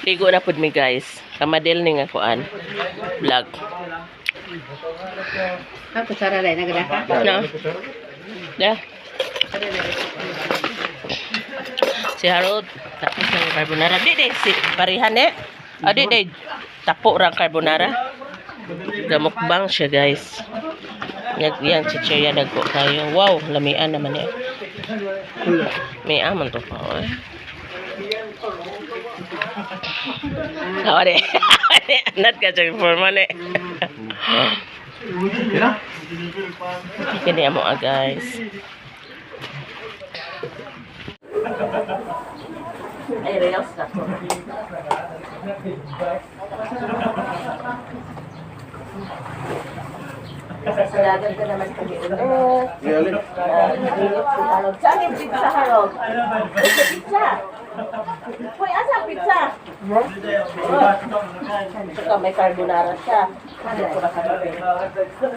Ligo na pud mi guys. Kamadel ning akuan. Vlog. Ako sara dai nagadaka. No. Da. Si Harold tapos ng carbonara. Di si parihan eh. Adi day tapo ra carbonara. Gamukbang siya guys. Yang chichirya dagko kayo. Wow, lamian naman eh. May aman to pa. Ore. Nat ka sa formal eh. Kini amo guys. Ay reels na to. Kasasalagan ka naman pag-iulit. Saan yung pizza, Harold? Pizza. Uy, asa pizza? Saka may carbonara siya.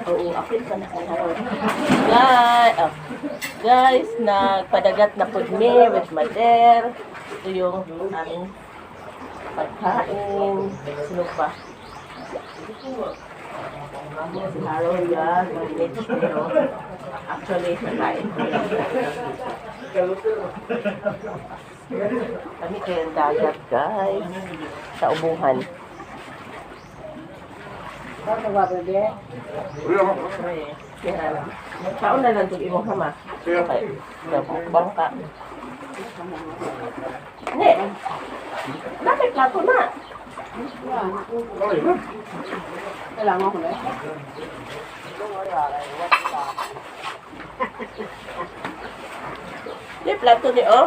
Oo, apil ka na kay Harold. Guys, nagpadagat na po ni with mother. Ito yung aming pagkain. Sino pa? Si Harold yan, pero actually nakain ko yan. Kami kayang dagat guys sa ubuhan. Saan ka ba bebe? Saan na lang itong imong hama? Okay, nabukbang ka. Hindi, bakit plato na? Kailangan ko na. Di plato ni oh.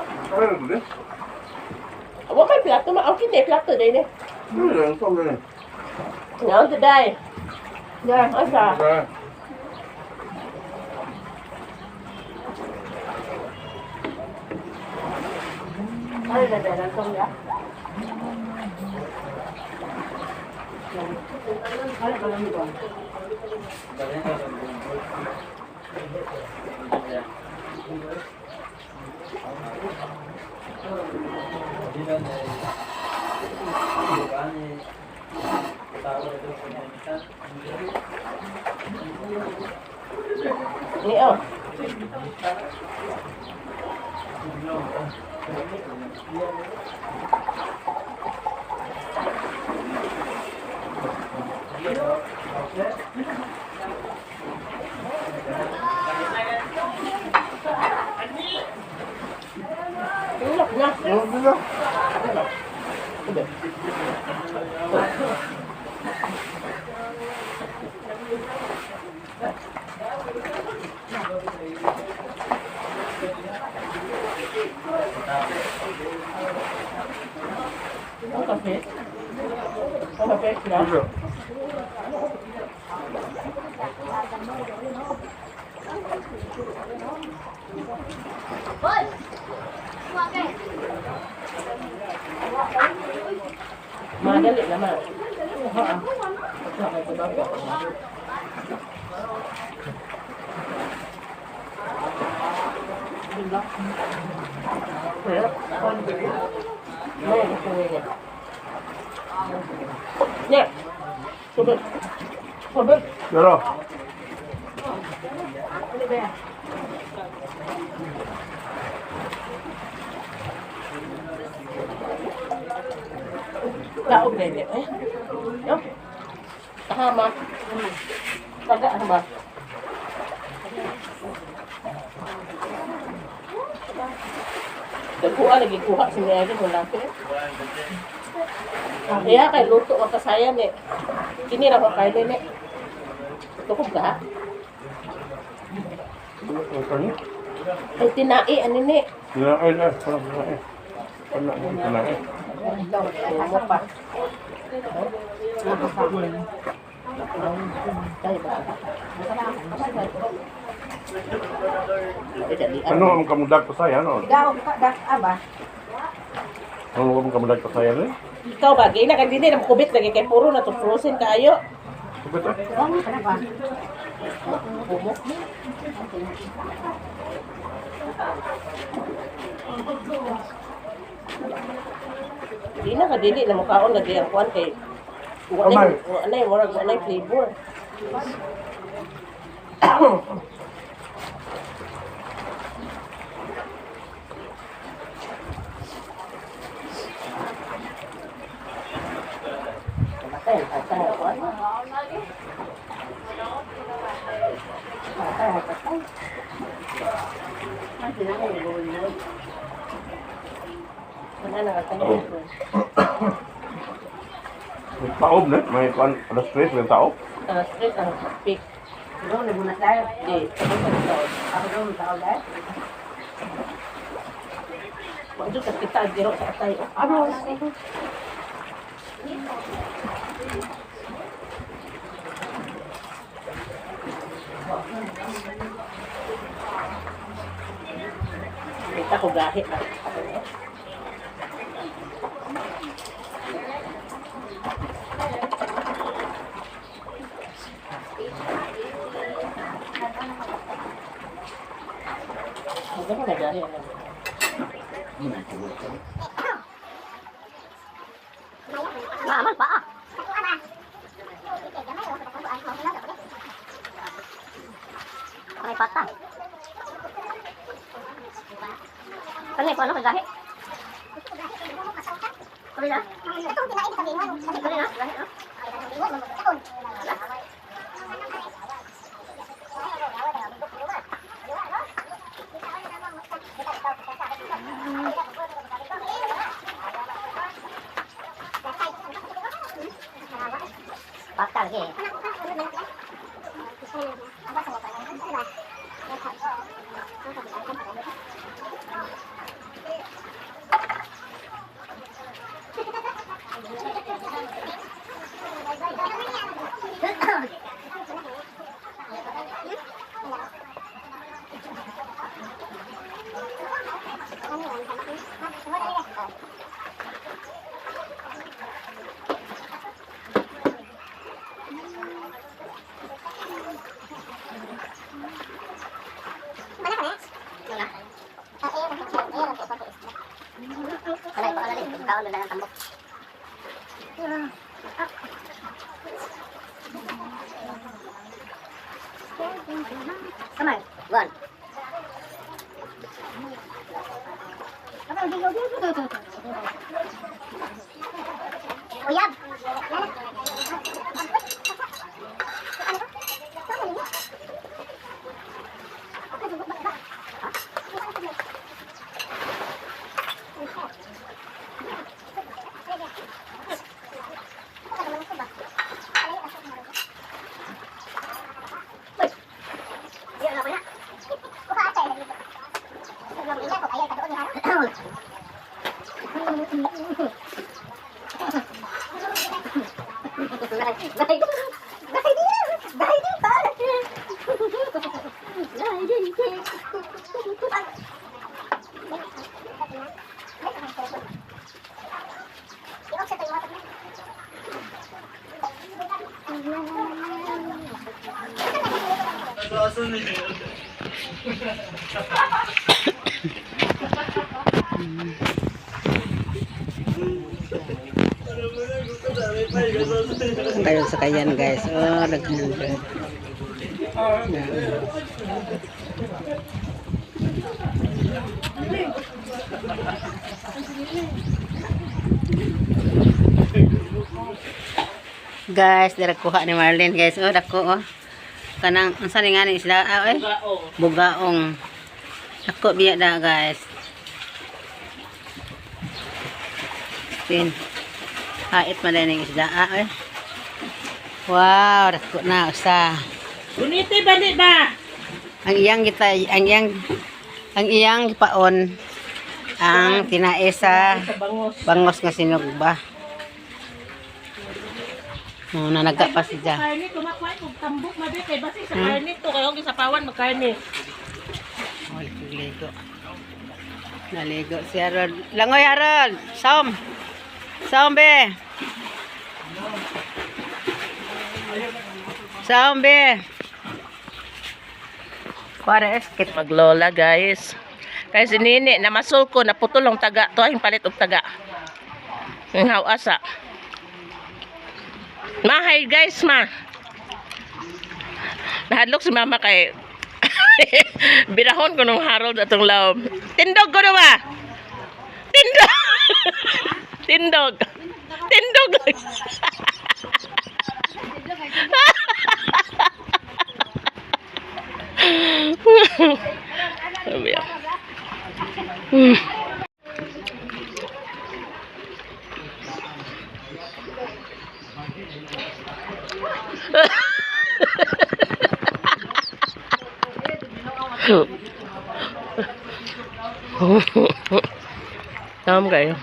Wa may plato ma okay ni plato din ni. Ngayon today. Ya, asa. Ay, dala tong ya. Ini oh. Madali naman. Nya. Sobek. Sobek. Pero. Laog bebe eh. Yo. Tama. Taga ba? Dagkuha lagi kuha si Mary mo lang eh. Kaya kay luto ka sayang eh. Kini ra ko kay ni. Tukog ka. Ay tinai ani ni. Ya, ay. Tinai. Mo pa. Ano ang kamudag ko saya, no? Daw ka dak aba. Ano ang kamudag ko saya, no? Ikaw ba gina kan dinhi nam kubit lagi kay puro na to frozen kaayo. Subit ah. Ang kana ba? Bumok. na kadili na mukaon lagi ang kuan kay Kamay. wala flavor. Patay ang kuan. Patay. Ay, sinabi ni Boy. Wala na katay. May taob na. May kuan. Alas 3 may taob. Straight ang pick. Doon, nagbunas tayo. Di, tapos ang taon. Ako doon, tao dahil. Wag ka kita giro sa atay. Ano? Kita ko gahit na. Ano ba nagahit na? Mamal pa ah. May pata. Kanay ko ano kagahi? Kami na? Kami na? Pata lagi. Come on, run. Uyab. Kayo sa kayan guys. Oh, naghanap. Guys, dira kuha ni Marlene guys. Oh, dako oh. Kanang unsa ni nga ni isda oy? Bugaong. Dako biya da guys. Tin. Hait man ning isda oy. Wow, dako na usa. Uniti bali ba? Ang iyang gipaon ang tinae sa bangos nga sinugba. Na nagka pa siya. Karne kumakuha kog tambok mabi kay basi sa karne to kayo gisapawan magkarne. Oh, ligo. Naligo si Harold. Langoy Harold, saom. Saom be. Saom be. Para esket Maglola guys. Kay si Nini namasul ko naputol ang taga to ang palit og taga. Ang hawasa. Mahay guys, ma. Nahadlok si mama kay birahon ko nung Harold atong laom. Tindog ko na ba? Tindog! Tindog! Tindog! Sabi yan. Tama kayo.